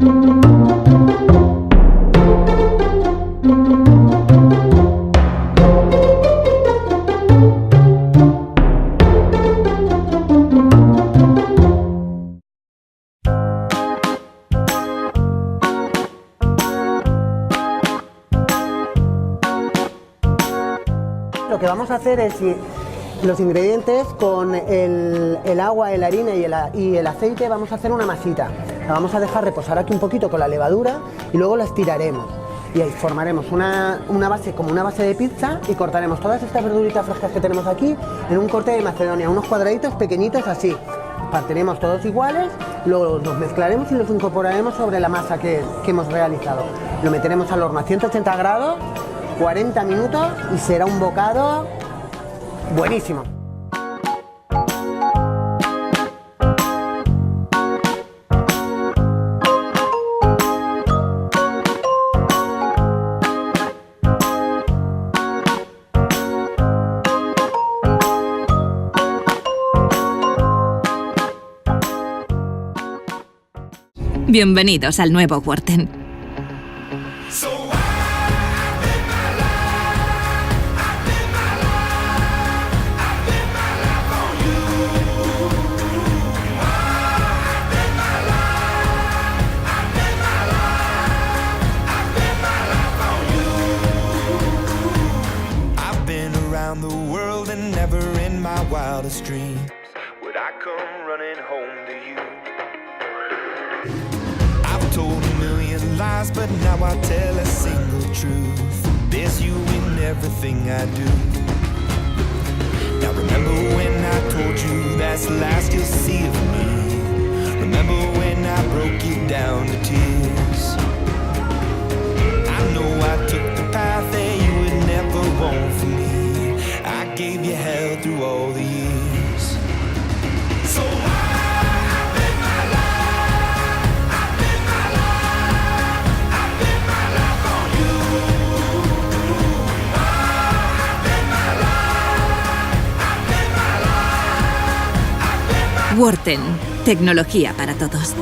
Lo que vamos a hacer es los ingredientes con el agua, la harina y el aceite. Vamos a hacer una masita. La vamos a dejar reposar aquí un poquito con la levadura y luego la estiraremos. Y ahí formaremos una base como una base de pizza y cortaremos todas estas verduritas frescas que tenemos aquí en un corte de Macedonia, unos cuadraditos pequeñitos así. Partiremos todos iguales, luego los mezclaremos y los incorporaremos sobre la masa que hemos realizado. Lo meteremos al horno a 180 grados, 40 minutos y será un bocado buenísimo. Bienvenidos al nuevo Worten. Dream would I come running home to you? I've told a million lies, but now I tell a single truth. There's you in everything I do. Now remember when I told you that's the last you'll see of me. Remember when I broke you down to tears. I know I took the path that you would never want for me. I gave you hell through all the years. So I've been my life, I've been my life, I've been my life on you. I've been my life, I've been my life, I've been my life. Worten, tecnología para todos.